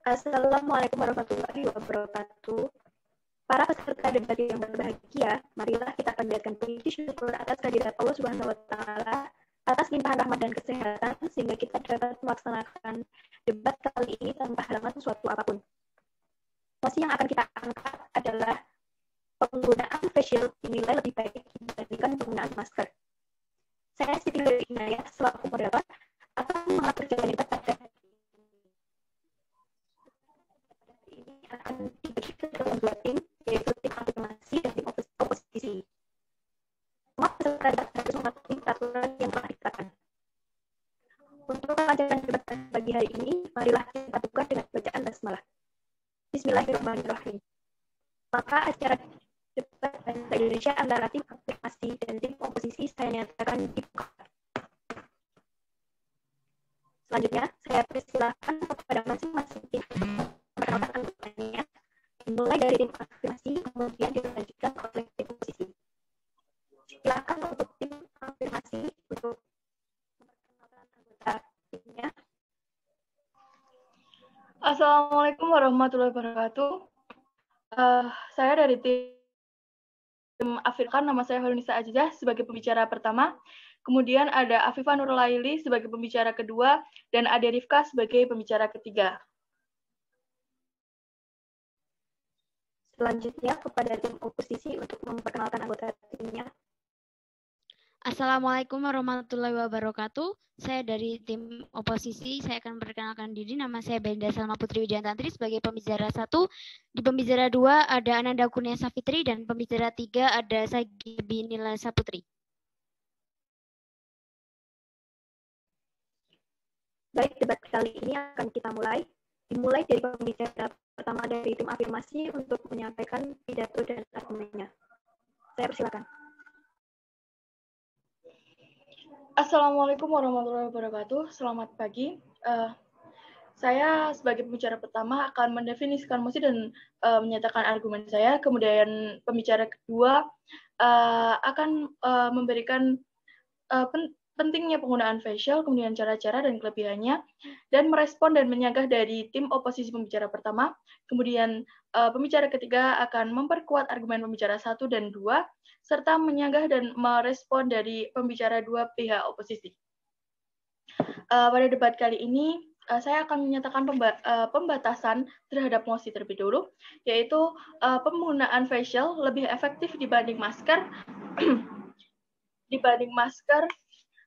Assalamualaikum warahmatullahi wabarakatuh. Para peserta debat yang berbahagia, marilah kita panjatkan puji syukur atas kehadirat Allah Subhanahu wa taala atas limpahan rahmat dan kesehatan sehingga kita dapat melaksanakan debat kali ini tanpa halangan suatu apapun. Mosi yang akan kita angkat adalah penggunaan face shield dinilai lebih baik dibandingkan penggunaan masker. Saya Siti Inayah selaku moderator akan mengatur jalan debat pada ini akan dibagi ke dalam dua tim, yaitu tim afirmasi dan tim oposisi. Semua peserta debat harus mematuhi peraturan yang telah ditetapkan. Untuk kelancaran debat pagi hari ini, marilah kita buka dengan bacaan basmalah. Bismillahirrahmanirrahim. Maka acara debat bahasa Indonesia antara tim afirmasi dan tim oposisi saya nyatakan dibuka. Selanjutnya, saya persilahkan kepada masing-masing tim memperkenalkan anggotanya, dimulai dari tim afirmasi, kemudian dilanjutkan oleh tim oposisi. Silakan untuk tim afirmasi untuk memperkenalkan anggota timnya. Assalamualaikum warahmatullahi wabarakatuh. Saya dari tim Afirkan, nama saya Holunisa Ajijah sebagai pembicara pertama. Kemudian ada Afifah Nurlaili sebagai pembicara kedua, dan Ade Rifka sebagai pembicara ketiga. Selanjutnya kepada tim oposisi untuk memperkenalkan anggota timnya. Assalamualaikum warahmatullahi wabarakatuh. Saya dari tim oposisi, saya akan memperkenalkan diri. Nama saya Belinda Salma Putri Widiantantri sebagai pembicara 1. Di pembicara 2 ada Ananda Kurnia Safitri dan pembicara 3 ada Sagibi Nila Saputri. Baik, debat kali ini akan kita dimulai dari pembicara pertama dari tim afirmasi untuk menyampaikan pidato dan argumennya. Saya persilakan. Assalamualaikum warahmatullahi wabarakatuh. Selamat pagi. Saya sebagai pembicara pertama akan mendefinisikan mosi dan menyatakan argumen saya. Kemudian pembicara kedua akan memberikan pentingnya penggunaan facial, kemudian cara-cara dan kelebihannya, dan merespon dan menyanggah dari tim oposisi pembicara pertama. Kemudian pembicara ketiga akan memperkuat argumen pembicara 1 dan 2, serta menyanggah dan merespon dari pembicara 2 pihak oposisi. Pada debat kali ini, saya akan menyatakan pembatasan terhadap mosi terlebih dulu, yaitu penggunaan facial lebih efektif dibanding masker,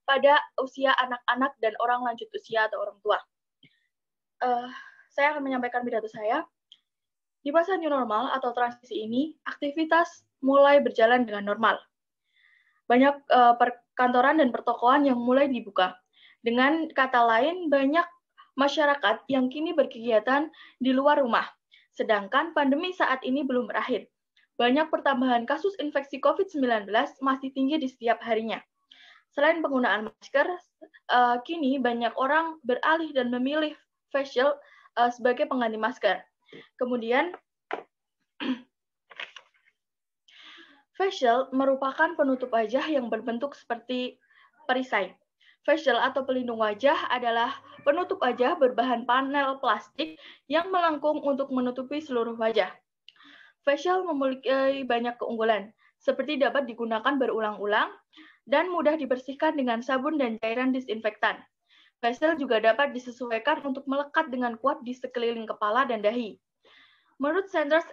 pada usia anak-anak dan orang lanjut usia atau orang tua. Saya akan menyampaikan pidato saya. Di masa new normal atau transisi ini, aktivitas mulai berjalan dengan normal. Banyak perkantoran dan pertokoan yang mulai dibuka. Dengan kata lain, banyak masyarakat yang kini berkegiatan di luar rumah. Sedangkan pandemi saat ini belum berakhir. Banyak pertambahan kasus infeksi COVID-19 masih tinggi di setiap harinya. Selain penggunaan masker, kini banyak orang beralih dan memilih face shield sebagai pengganti masker. Kemudian, face shield merupakan penutup wajah yang berbentuk seperti perisai. Face shield atau pelindung wajah adalah penutup wajah berbahan panel plastik yang melengkung untuk menutupi seluruh wajah. Face shield memiliki banyak keunggulan, seperti dapat digunakan berulang-ulang, dan mudah dibersihkan dengan sabun dan cairan disinfektan. Face shield juga dapat disesuaikan untuk melekat dengan kuat di sekeliling kepala dan dahi. Menurut Centers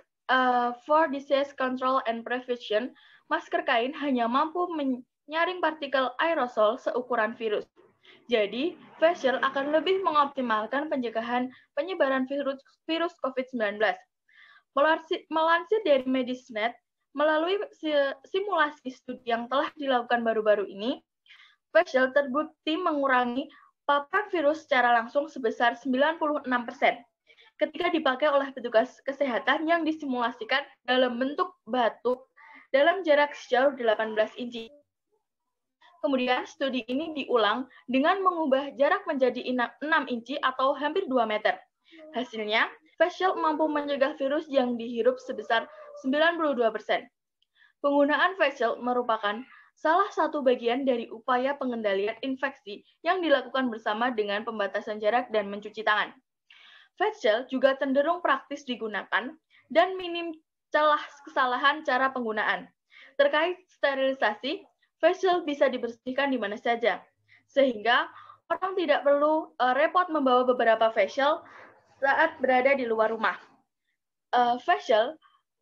for Disease Control and Prevention, masker kain hanya mampu menyaring partikel aerosol seukuran virus. Jadi, face shield akan lebih mengoptimalkan pencegahan penyebaran virus COVID-19. Melansir dari Medisnet, melalui simulasi studi yang telah dilakukan baru-baru ini, face shield terbukti mengurangi paparan virus secara langsung sebesar 96% ketika dipakai oleh petugas kesehatan yang disimulasikan dalam bentuk batuk dalam jarak sejauh 18 inci. Kemudian studi ini diulang dengan mengubah jarak menjadi 6 inci atau hampir 2 meter. Hasilnya, face shield mampu mencegah virus yang dihirup sebesar 92%. Penggunaan face shield merupakan salah satu bagian dari upaya pengendalian infeksi yang dilakukan bersama dengan pembatasan jarak dan mencuci tangan. Facial juga cenderung praktis digunakan dan minim celah kesalahan cara penggunaan. Terkait sterilisasi, facial bisa dibersihkan di mana saja, sehingga orang tidak perlu repot membawa beberapa facial saat berada di luar rumah. Facial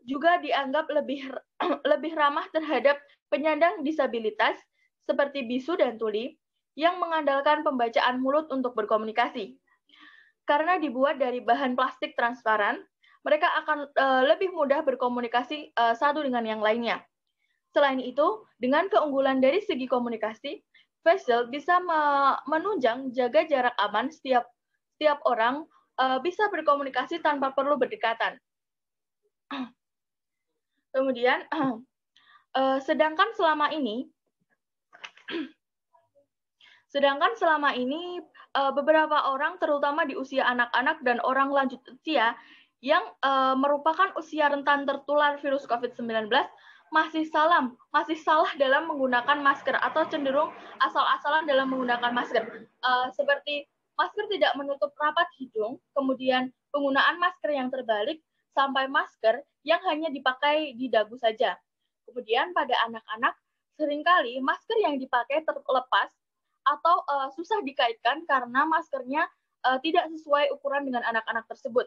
juga dianggap lebih ramah terhadap penyandang disabilitas seperti bisu dan tuli yang mengandalkan pembacaan mulut untuk berkomunikasi. Karena dibuat dari bahan plastik transparan, mereka akan lebih mudah berkomunikasi satu dengan yang lainnya. Selain itu, dengan keunggulan dari segi komunikasi, facial bisa menunjang jaga jarak aman setiap orang bisa berkomunikasi tanpa perlu berdekatan. Kemudian, sedangkan selama ini beberapa orang, terutama di usia anak-anak dan orang lanjut usia, yang merupakan usia rentan tertular virus COVID-19, masih salah dalam menggunakan masker atau cenderung asal-asalan dalam menggunakan masker. Seperti masker tidak menutup rapat hidung, kemudian penggunaan masker yang terbalik, sampai masker yang hanya dipakai di dagu saja. Kemudian pada anak-anak, seringkali masker yang dipakai terlepas atau susah dikaitkan karena maskernya tidak sesuai ukuran dengan anak-anak tersebut.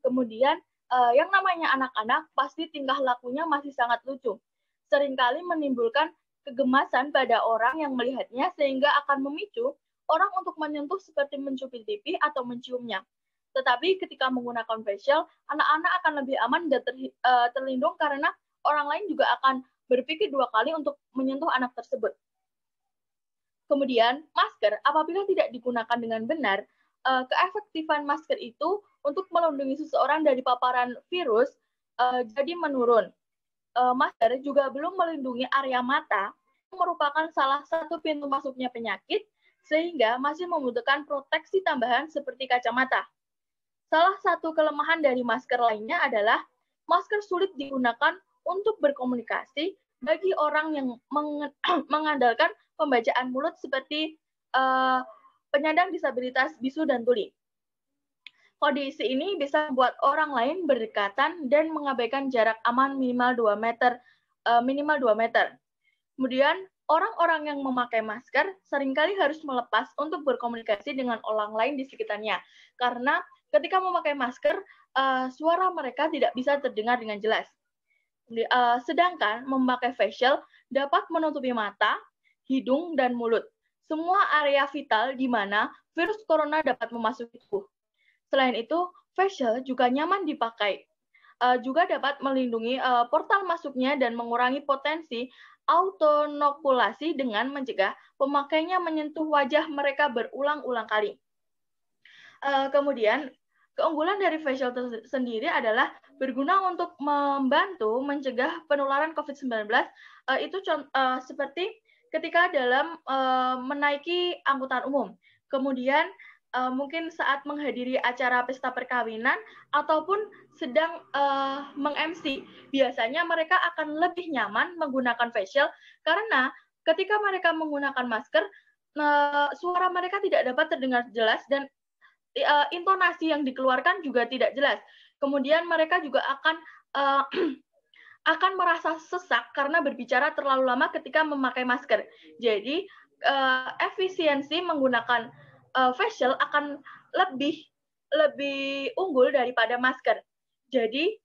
Kemudian yang namanya anak-anak pasti tingkah lakunya masih sangat lucu. Seringkali menimbulkan kegemasan pada orang yang melihatnya sehingga akan memicu orang untuk menyentuh seperti mencubit pipi atau menciumnya. Tetapi ketika menggunakan facial, anak-anak akan lebih aman dan terlindung karena orang lain juga akan berpikir dua kali untuk menyentuh anak tersebut. Kemudian, masker apabila tidak digunakan dengan benar, keefektifan masker itu untuk melindungi seseorang dari paparan virus jadi menurun. Masker juga belum melindungi area mata, yang merupakan salah satu pintu masuknya penyakit, sehingga masih membutuhkan proteksi tambahan seperti kacamata. Salah satu kelemahan dari masker lainnya adalah masker sulit digunakan untuk berkomunikasi bagi orang yang mengandalkan pembacaan mulut seperti penyandang disabilitas bisu dan tuli. Kondisi ini bisa membuat orang lain berdekatan dan mengabaikan jarak aman minimal 2 meter. Kemudian, orang-orang yang memakai masker seringkali harus melepas untuk berkomunikasi dengan orang lain di sekitarnya. Karena ketika memakai masker, suara mereka tidak bisa terdengar dengan jelas. Sedangkan memakai facial dapat menutupi mata, hidung, dan mulut. Semua area vital di mana virus corona dapat memasuki tubuh. Selain itu, facial juga nyaman dipakai. Juga dapat melindungi portal masuknya dan mengurangi potensi autonokulasi dengan mencegah pemakainya menyentuh wajah mereka berulang-ulang kali. Kemudian, keunggulan dari facial sendiri adalah berguna untuk membantu mencegah penularan COVID-19. Itu seperti ketika dalam menaiki angkutan umum. Kemudian, mungkin saat menghadiri acara pesta perkawinan ataupun sedang meng-MC, biasanya mereka akan lebih nyaman menggunakan facial karena ketika mereka menggunakan masker, suara mereka tidak dapat terdengar jelas dan intonasi yang dikeluarkan juga tidak jelas. Kemudian mereka juga akan merasa sesak karena berbicara terlalu lama ketika memakai masker. Jadi efisiensi menggunakan facial akan lebih unggul daripada masker. Jadi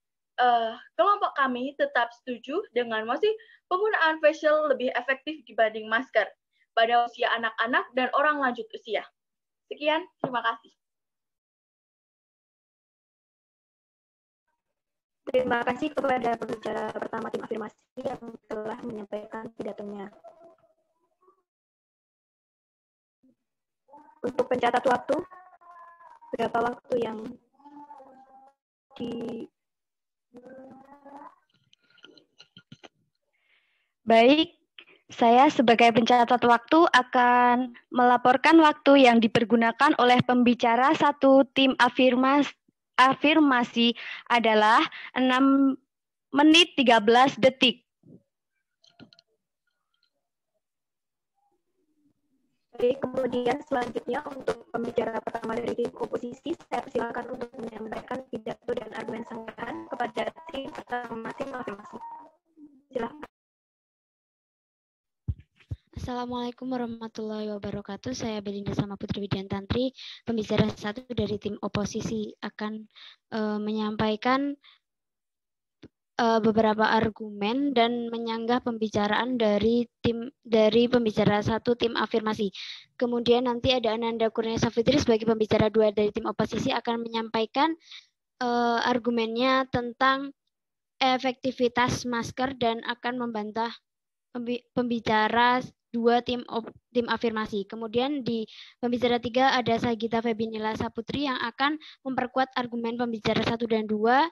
kelompok kami tetap setuju dengan mosi penggunaan facial lebih efektif dibanding masker pada usia anak-anak dan orang lanjut usia. Sekian, terima kasih. Terima kasih kepada pembicara pertama tim afirmasi yang telah menyampaikan pidatonya. Untuk pencatat waktu, berapa waktu yang Baik, saya sebagai pencatat waktu akan melaporkan waktu yang dipergunakan oleh pembicara satu tim afirmasi adalah 6 menit 13 detik. Oke, kemudian selanjutnya untuk pembicara pertama dari tim oposisi, saya persilakan untuk menyampaikan pidato dan argumen sanggahan kepada tim pertama tim afirmasi. Silakan. Assalamualaikum warahmatullahi wabarakatuh. Saya Belinda Salma Putri Widiantantri, pembicara satu dari tim oposisi, akan menyampaikan beberapa argumen dan menyanggah pembicaraan dari pembicara satu tim afirmasi. Kemudian nanti ada Ananda Kurnia Safitri sebagai pembicara dua dari tim oposisi akan menyampaikan argumennya tentang efektivitas masker dan akan membantah pembicara dua tim afirmasi. Kemudian di pembicara tiga ada Sagita Febinila Saputri yang akan memperkuat argumen pembicara satu dan dua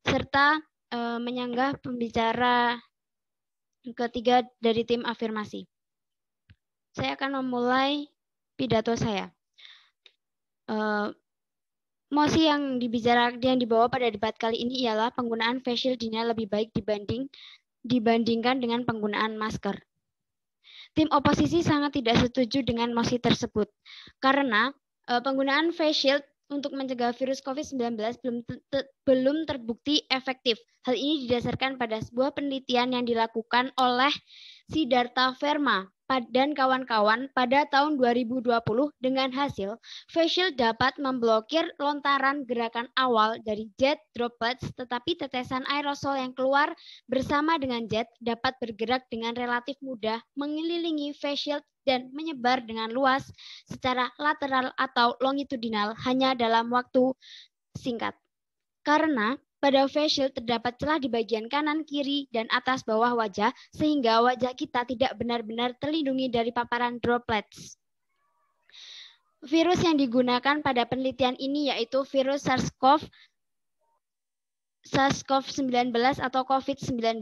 serta menyanggah pembicara ketiga dari tim afirmasi. Saya akan memulai pidato saya. Mosi yang dibawa pada debat kali ini ialah penggunaan face shield dinilai lebih baik dibandingkan dengan penggunaan masker. Tim oposisi sangat tidak setuju dengan mosi tersebut karena penggunaan face shield untuk mencegah virus COVID-19 belum terbukti efektif. Hal ini didasarkan pada sebuah penelitian yang dilakukan oleh Siddhartha Verma dan kawan-kawan pada tahun 2020 dengan hasil face shield dapat memblokir lontaran gerakan awal dari jet droplets, tetapi tetesan aerosol yang keluar bersama dengan jet dapat bergerak dengan relatif mudah mengelilingi face shield dan menyebar dengan luas secara lateral atau longitudinal hanya dalam waktu singkat. Karena pada face shield terdapat celah di bagian kanan, kiri, dan atas bawah wajah, sehingga wajah kita tidak benar-benar terlindungi dari paparan droplets. Virus yang digunakan pada penelitian ini yaitu virus SARS-CoV-19 atau COVID-19.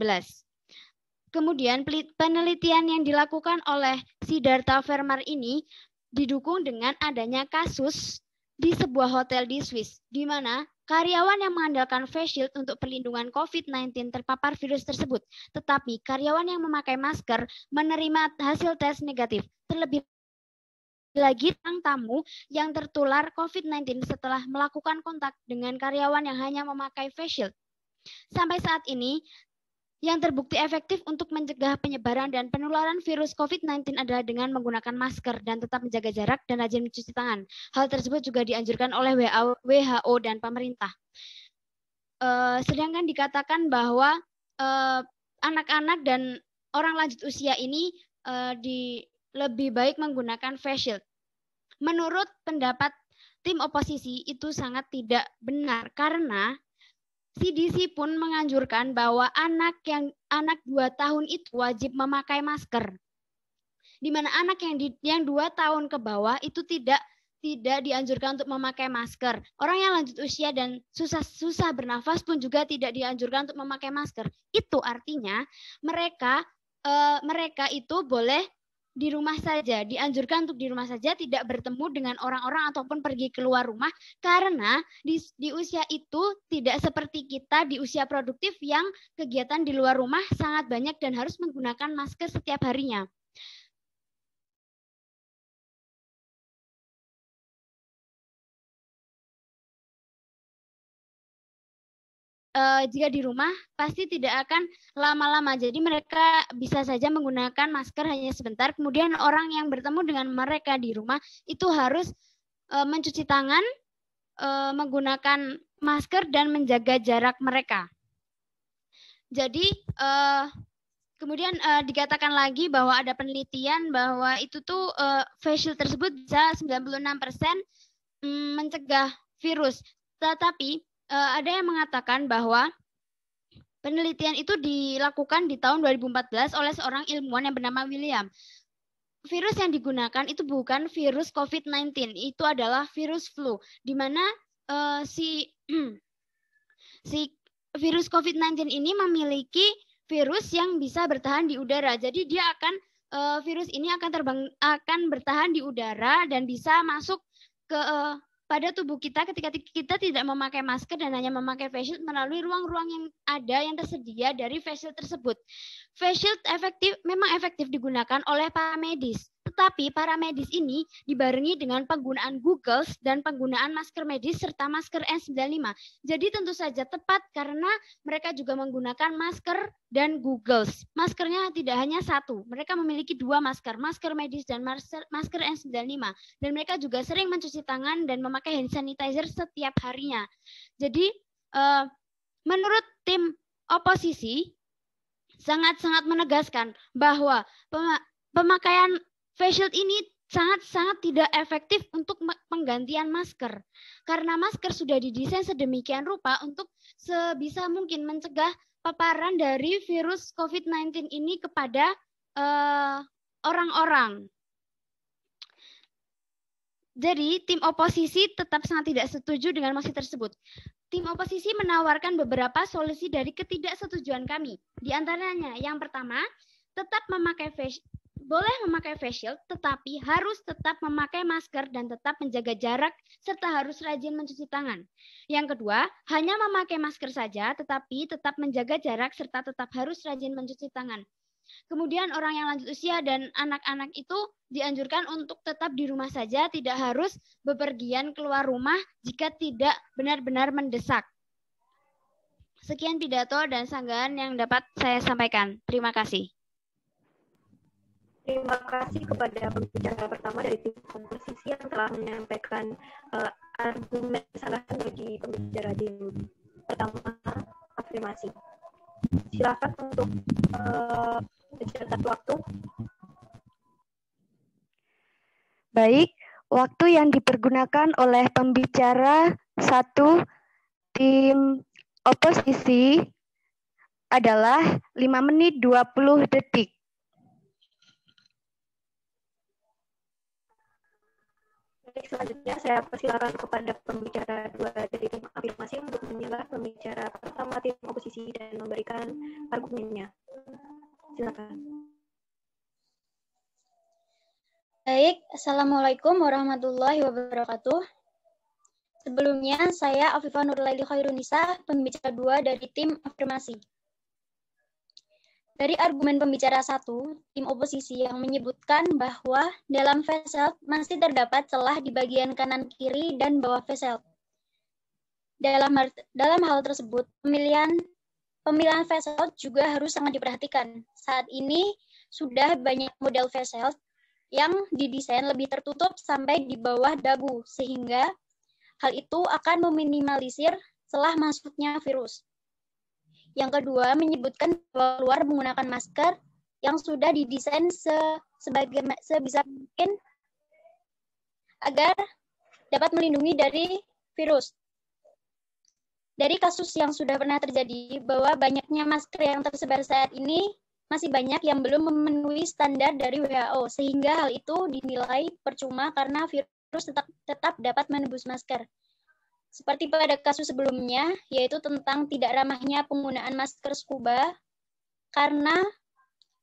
Kemudian penelitian yang dilakukan oleh Siddhartha Verma ini didukung dengan adanya kasus di sebuah hotel di Swiss, di mana karyawan yang mengandalkan face shield untuk perlindungan COVID-19 terpapar virus tersebut, tetapi karyawan yang memakai masker menerima hasil tes negatif. Terlebih lagi tentang tamu yang tertular COVID-19 setelah melakukan kontak dengan karyawan yang hanya memakai face shield. Sampai saat ini, yang terbukti efektif untuk mencegah penyebaran dan penularan virus COVID-19 adalah dengan menggunakan masker dan tetap menjaga jarak dan rajin mencuci tangan. Hal tersebut juga dianjurkan oleh WHO dan pemerintah. Sedangkan dikatakan bahwa anak-anak dan orang lanjut usia ini lebih baik menggunakan face shield. Menurut pendapat tim oposisi itu sangat tidak benar karena CDC pun menganjurkan bahwa anak 2 tahun itu wajib memakai masker. Di mana anak yang 2 tahun ke bawah itu tidak dianjurkan untuk memakai masker. Orang yang lanjut usia dan susah bernafas pun juga tidak dianjurkan untuk memakai masker. Itu artinya mereka itu boleh di rumah saja, dianjurkan untuk di rumah saja, tidak bertemu dengan orang-orang ataupun pergi keluar rumah karena di usia itu tidak seperti kita di usia produktif yang kegiatan di luar rumah sangat banyak dan harus menggunakan masker setiap harinya. Jika di rumah pasti tidak akan lama-lama. Jadi mereka bisa saja menggunakan masker hanya sebentar. Kemudian orang yang bertemu dengan mereka di rumah itu harus mencuci tangan, menggunakan masker dan menjaga jarak mereka. Jadi kemudian dikatakan lagi bahwa ada penelitian bahwa itu tuh face shield tersebut bisa 96% mencegah virus. Tetapi ada yang mengatakan bahwa penelitian itu dilakukan di tahun 2014 oleh seorang ilmuwan yang bernama William. Virus yang digunakan itu bukan virus COVID-19, itu adalah virus flu, di mana si virus COVID-19 ini memiliki virus yang bisa bertahan di udara. Jadi dia virus ini akan bertahan di udara dan bisa masuk pada tubuh kita ketika kita tidak memakai masker dan hanya memakai face shield melalui ruang-ruang yang ada yang tersedia dari face shield tersebut. Face shield memang efektif digunakan oleh para medis. Tetapi para medis ini dibarengi dengan penggunaan goggles dan penggunaan masker medis serta masker N95. Jadi tentu saja tepat karena mereka juga menggunakan masker dan goggles. Maskernya tidak hanya satu, mereka memiliki dua masker, masker medis dan masker N95. Dan mereka juga sering mencuci tangan dan memakai hand sanitizer setiap harinya. Jadi menurut tim oposisi sangat-sangat menegaskan bahwa pemakaian face shield ini sangat-sangat tidak efektif untuk penggantian masker. Karena masker sudah didesain sedemikian rupa untuk sebisa mungkin mencegah paparan dari virus COVID-19 ini kepada orang-orang. Jadi, tim oposisi tetap sangat tidak setuju dengan mosi tersebut. Tim oposisi menawarkan beberapa solusi dari ketidaksetujuan kami. Di antaranya, yang pertama, boleh memakai face shield, tetapi harus tetap memakai masker dan tetap menjaga jarak, serta harus rajin mencuci tangan. Yang kedua, hanya memakai masker saja, tetapi tetap menjaga jarak, serta tetap harus rajin mencuci tangan. Kemudian orang yang lanjut usia dan anak-anak itu dianjurkan untuk tetap di rumah saja, tidak harus bepergian keluar rumah jika tidak benar-benar mendesak. Sekian pidato dan sanggahan yang dapat saya sampaikan. Terima kasih. Terima kasih kepada pembicara pertama dari tim oposisi yang telah menyampaikan argumen sanggahan bagi pembicara tim pertama afirmasi. Silakan untuk mencatat waktu. Baik, waktu yang dipergunakan oleh pembicara 1 tim oposisi adalah 5 menit 20 detik. Selanjutnya saya persilakan kepada pembicara 2 dari tim afirmasi untuk menyela pembicara pertama tim oposisi dan memberikan argumennya. Silakan. Baik, Assalamualaikum warahmatullahi wabarakatuh. Sebelumnya, saya Afifah Nurlaili Khairunisa, pembicara 2 dari tim afirmasi. Dari argumen pembicara 1, tim oposisi yang menyebutkan bahwa dalam face shield masih terdapat celah di bagian kanan kiri dan bawah face shield. Dalam hal tersebut, pemilihan face shield juga harus sangat diperhatikan. Saat ini sudah banyak model face shield yang didesain lebih tertutup sampai di bawah dagu, sehingga hal itu akan meminimalisir celah masuknya virus. Yang kedua, menyebutkan bahwa luar menggunakan masker yang sudah didesain sebisa mungkin agar dapat melindungi dari virus. Dari kasus yang sudah pernah terjadi, bahwa banyaknya masker yang tersebar saat ini masih banyak yang belum memenuhi standar dari WHO, sehingga hal itu dinilai percuma karena virus tetap dapat menembus masker. Seperti pada kasus sebelumnya, yaitu tentang tidak ramahnya penggunaan masker scuba karena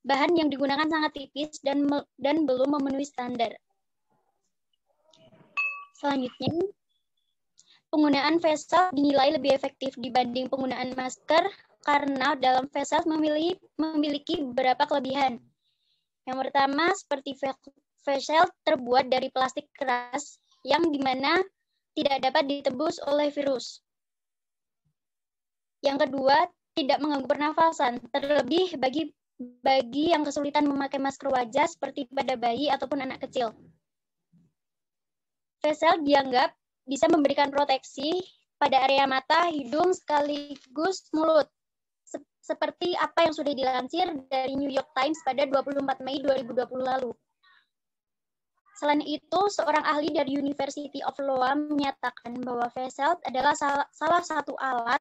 bahan yang digunakan sangat tipis dan belum memenuhi standar. Selanjutnya, penggunaan face shield dinilai lebih efektif dibanding penggunaan masker karena dalam face shield memiliki beberapa kelebihan. Yang pertama, seperti face shield terbuat dari plastik keras yang dimana tidak dapat ditembus oleh virus. Yang kedua, tidak mengganggu pernafasan, terlebih bagi yang kesulitan memakai masker wajah seperti pada bayi ataupun anak kecil. Face shield dianggap bisa memberikan proteksi pada area mata, hidung, sekaligus mulut. Seperti apa yang sudah dilansir dari New York Times pada 24 Mei 2020 lalu. Selain itu, seorang ahli dari University of Iowa menyatakan bahwa face shield adalah salah satu alat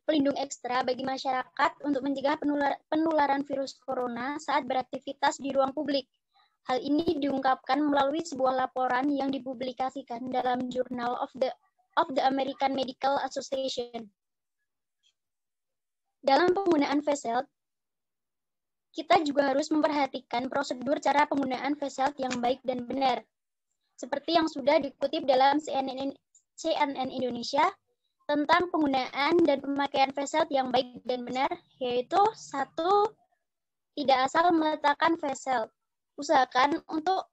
pelindung ekstra bagi masyarakat untuk mencegah penularan virus corona saat beraktivitas di ruang publik. Hal ini diungkapkan melalui sebuah laporan yang dipublikasikan dalam Journal of the American Medical Association. Dalam penggunaan face shield, kita juga harus memperhatikan prosedur cara penggunaan face shield yang baik dan benar. Seperti yang sudah dikutip dalam CNN Indonesia tentang penggunaan dan pemakaian face shield yang baik dan benar, yaitu 1. Tidak asal meletakkan face shield. Usahakan untuk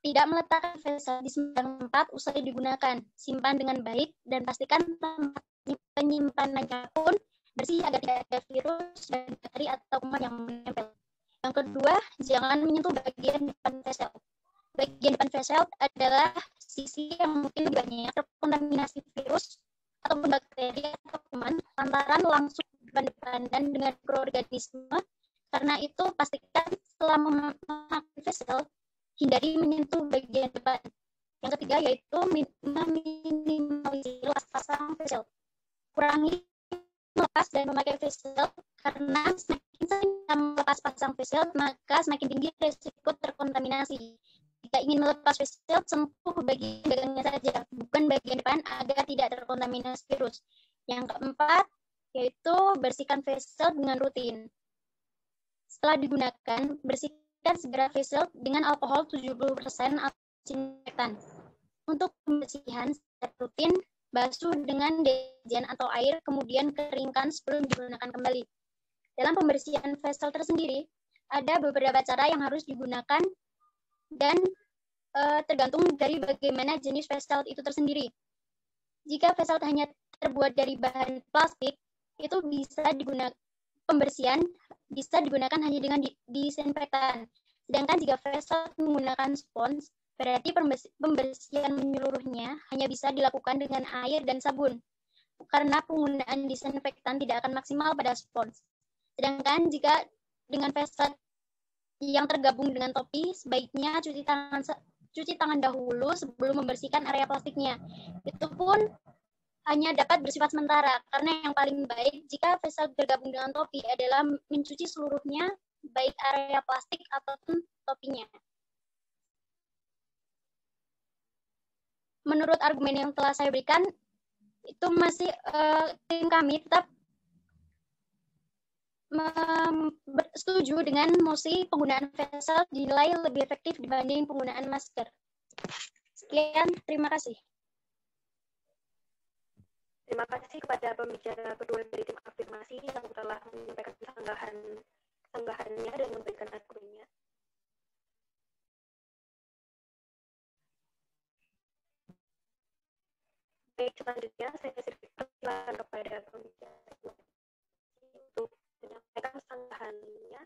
Tidak meletakkan facial di sembarang tempat usai digunakan. Simpan dengan baik dan pastikan tempat penyimpanannya pun bersih agar tidak ada virus dan bakteri atau kuman yang menempel. Yang kedua, jangan menyentuh bagian depan facial. Bagian depan facial adalah sisi yang mungkin banyak terkontaminasi virus ataupun bakteri atau kuman lantaran langsung depan dan dengan mikroorganisme. Karena itu pastikan setelah memakai facial hindari menyentuh bagian depan. Yang ketiga yaitu meminimalisir lepas pasang facial. Kurangi melepas dan memakai facial karena semakin sering melepas pasang facial maka semakin tinggi risiko terkontaminasi. Jika ingin melepas facial, sentuh bagian dagangnya saja, bukan bagian depan agar tidak terkontaminasi virus. Yang keempat yaitu bersihkan facial dengan rutin. Setelah digunakan, bersihkan segera facial dengan alkohol 70% atau disinfektan. Untuk pembersihan secara rutin, basuh dengan deterjen atau air, kemudian keringkan sebelum digunakan kembali. Dalam pembersihan facial tersendiri, ada beberapa cara yang harus digunakan dan tergantung dari bagaimana jenis facial itu tersendiri. Jika facial hanya terbuat dari bahan plastik, itu bisa digunakan pembersihan bisa digunakan hanya dengan disinfektan. Sedangkan jika facial menggunakan spons, berarti pembersihan menyeluruhnya hanya bisa dilakukan dengan air dan sabun, karena penggunaan disinfektan tidak akan maksimal pada spons. Sedangkan jika dengan facial yang tergabung dengan topi, sebaiknya cuci tangan dahulu sebelum membersihkan area plastiknya. Itu pun hanya dapat bersifat sementara, karena yang paling baik jika facial bergabung dengan topi adalah mencuci seluruhnya, baik area plastik ataupun topinya. Menurut argumen yang telah saya berikan, itu masih tim kami tetap setuju dengan mosi penggunaan facial dinilai lebih efektif dibanding penggunaan masker. Sekian, terima kasih. Terima kasih kepada pembicara kedua dari tim afirmasi yang telah menyampaikan sanggahannya dan memberikan argumennya. Baik, selanjutnya saya silakan kepada pembicara untuk menyampaikan sanggahannya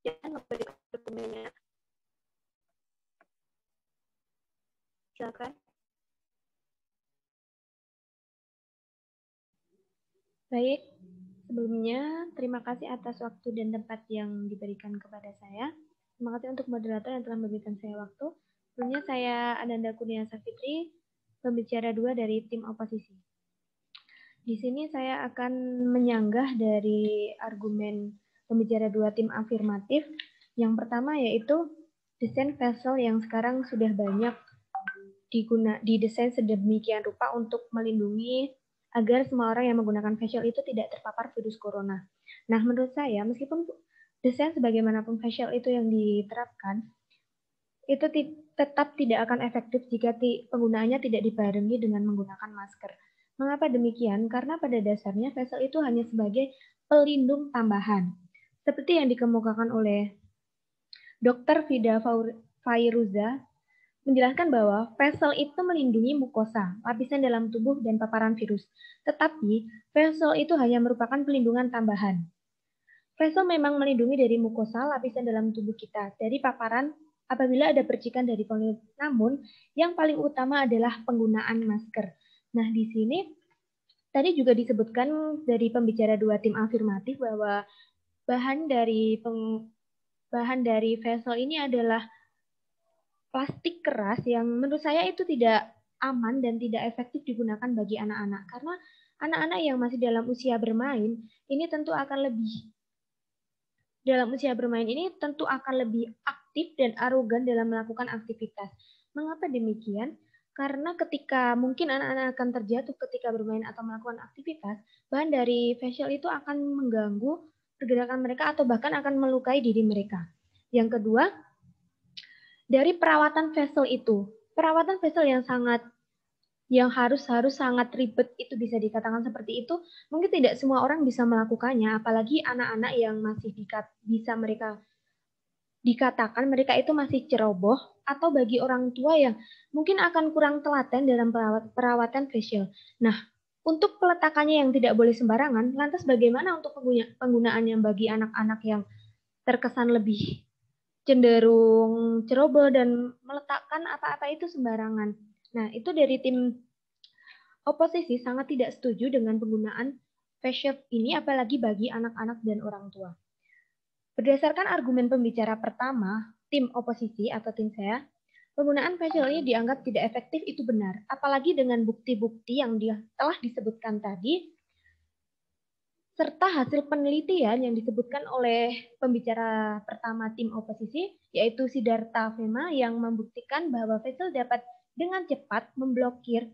dan memberikan argumennya. Silakan. Baik, sebelumnya terima kasih atas waktu dan tempat yang diberikan kepada saya. Terima kasih untuk moderator yang telah memberikan saya waktu. Sebelumnya saya Ananda Kurnia Safitri, pembicara 2 dari tim oposisi. Di sini saya akan menyanggah dari argumen pembicara 2 tim afirmatif. Yang pertama yaitu desain facial yang sekarang sudah banyak didesain sedemikian rupa untuk melindungi agar semua orang yang menggunakan facial itu tidak terpapar virus corona. Nah, menurut saya, meskipun desain sebagaimanapun facial itu yang diterapkan, itu tetap tidak akan efektif jika penggunaannya tidak dibarengi dengan menggunakan masker. Mengapa demikian? Karena pada dasarnya facial itu hanya sebagai pelindung tambahan. Seperti yang dikemukakan oleh Dr. Fida Fairuza, menjelaskan bahwa facial itu melindungi mukosa, lapisan dalam tubuh dan paparan virus. Tetapi, facial itu hanya merupakan pelindungan tambahan. Facial memang melindungi dari mukosa, lapisan dalam tubuh kita, dari paparan apabila ada percikan dari kulit. Namun, yang paling utama adalah penggunaan masker. Nah, di sini tadi juga disebutkan dari pembicara 2 tim afirmatif bahwa bahan dari facial ini adalah plastik keras yang menurut saya itu tidak aman dan tidak efektif digunakan bagi anak-anak. Karena anak-anak yang masih dalam usia bermain ini tentu akan lebih aktif dan arogan dalam melakukan aktivitas. Mengapa demikian? Karena ketika mungkin anak-anak akan terjatuh ketika bermain atau melakukan aktivitas, bahan dari facial itu akan mengganggu pergerakan mereka atau bahkan akan melukai diri mereka. Yang kedua, dari perawatan facial itu, perawatan facial yang harus sangat ribet itu bisa dikatakan seperti itu, mungkin tidak semua orang bisa melakukannya, apalagi anak-anak yang masih bisa mereka dikatakan mereka itu masih ceroboh atau bagi orang tua yang mungkin akan kurang telaten dalam perawatan facial. Nah, untuk peletakannya yang tidak boleh sembarangan, lantas bagaimana untuk penggunaannya bagi anak-anak yang terkesan lebih cenderung ceroboh dan meletakkan apa-apa itu sembarangan. Nah, itu dari tim oposisi sangat tidak setuju dengan penggunaan face shield ini, apalagi bagi anak-anak dan orang tua. Berdasarkan argumen pembicara pertama, tim oposisi atau tim saya, penggunaan face shield ini dianggap tidak efektif itu benar, apalagi dengan bukti-bukti yang telah disebutkan tadi, serta hasil penelitian yang disebutkan oleh pembicara pertama tim oposisi, yaitu Siddhartha Vema, yang membuktikan bahwa face shield dapat dengan cepat memblokir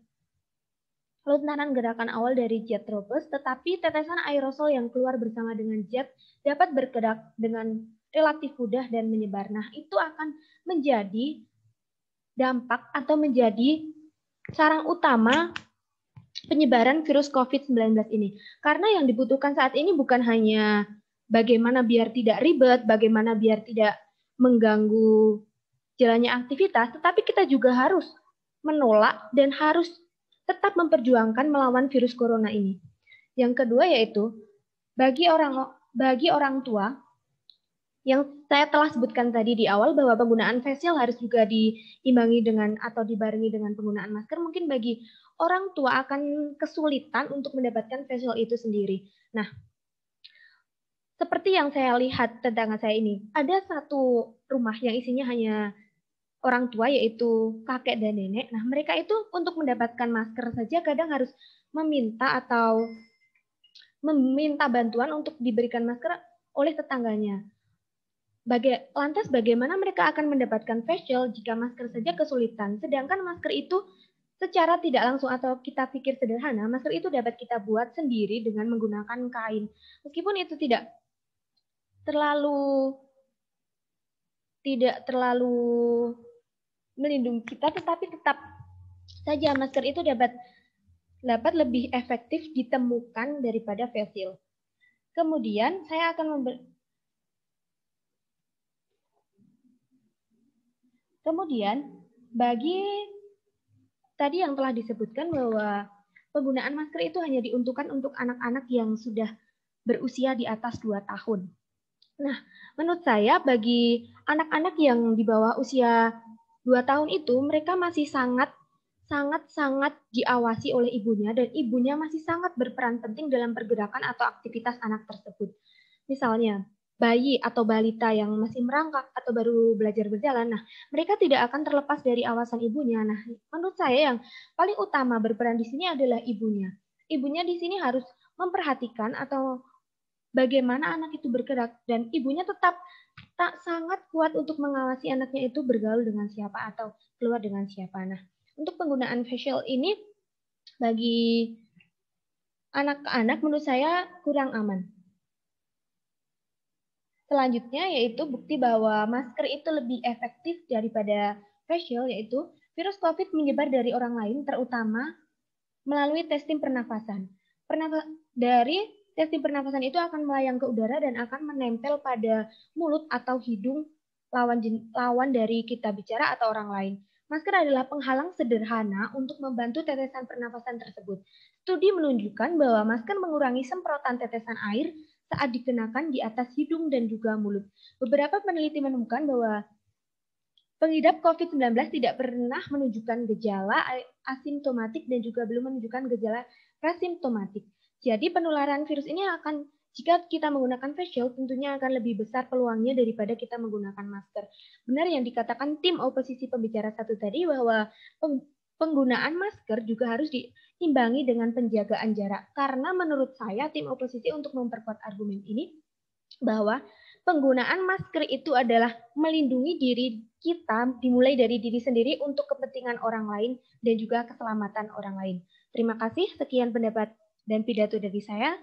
lontaran gerakan awal dari jet droplet, tetapi tetesan aerosol yang keluar bersama dengan jet dapat bergerak dengan relatif mudah dan menyebar. Nah, itu akan menjadi dampak atau menjadi sarang utama penyebaran virus COVID-19 ini. Karena yang dibutuhkan saat ini bukan hanya bagaimana biar tidak ribet, bagaimana biar tidak mengganggu jalannya aktivitas, tetapi kita juga harus menolak dan harus tetap memperjuangkan melawan virus corona ini. Yang kedua yaitu bagi orang tua yang saya telah sebutkan tadi di awal bahwa penggunaan face shield harus juga diimbangi dengan atau dibarengi dengan penggunaan masker. Mungkin bagi orang tua akan kesulitan untuk mendapatkan face shield itu sendiri. Nah, seperti yang saya lihat tetangga saya ini, ada satu rumah yang isinya hanya orang tua, yaitu kakek dan nenek. Nah, mereka itu untuk mendapatkan masker saja kadang harus meminta atau meminta bantuan untuk diberikan masker oleh tetangganya. Lantas bagaimana mereka akan mendapatkan face shield jika masker saja kesulitan? Sedangkan masker itu secara tidak langsung atau kita pikir sederhana, masker itu dapat kita buat sendiri dengan menggunakan kain. Meskipun itu tidak terlalu melindungi kita, tetapi tetap saja masker itu dapat lebih efektif ditemukan daripada face shield. Kemudian saya akan bagi tadi yang telah disebutkan bahwa penggunaan masker itu hanya diuntukkan untuk anak-anak yang sudah berusia di atas 2 tahun. Nah, menurut saya bagi anak-anak yang di bawah usia 2 tahun itu, mereka masih sangat diawasi oleh ibunya, dan ibunya masih sangat berperan penting dalam pergerakan atau aktivitas anak tersebut. Misalnya, bayi atau balita yang masih merangkak atau baru belajar berjalan, nah mereka tidak akan terlepas dari awasan ibunya. Nah, menurut saya yang paling utama berperan di sini adalah ibunya. Ibunya di sini harus memperhatikan atau bagaimana anak itu bergerak, dan ibunya tetap sangat kuat untuk mengawasi anaknya itu bergaul dengan siapa atau keluar dengan siapa. Nah, untuk penggunaan face shield ini bagi anak-anak menurut saya kurang aman. Selanjutnya yaitu bukti bahwa masker itu lebih efektif daripada face shield, yaitu virus COVID menyebar dari orang lain, terutama melalui sistem pernafasan. Dari sistem pernafasan itu akan melayang ke udara dan akan menempel pada mulut atau hidung lawan dari kita bicara atau orang lain. Masker adalah penghalang sederhana untuk membantu tetesan pernafasan tersebut. Studi menunjukkan bahwa masker mengurangi semprotan tetesan air saat dikenakan di atas hidung dan juga mulut. Beberapa peneliti menemukan bahwa pengidap COVID-19 tidak pernah menunjukkan gejala asimptomatik dan juga belum menunjukkan gejala prasimptomatik. Jadi penularan virus ini akan, jika kita menggunakan face shield, tentunya akan lebih besar peluangnya daripada kita menggunakan masker. Benar yang dikatakan tim oposisi pembicara satu tadi bahwa penggunaan masker juga harus diimbangi dengan penjagaan jarak. Karena menurut saya tim oposisi untuk memperkuat argumen ini bahwa penggunaan masker itu adalah melindungi diri kita dimulai dari diri sendiri untuk kepentingan orang lain dan juga keselamatan orang lain. Terima kasih, sekian pendapat dan pidato dari saya.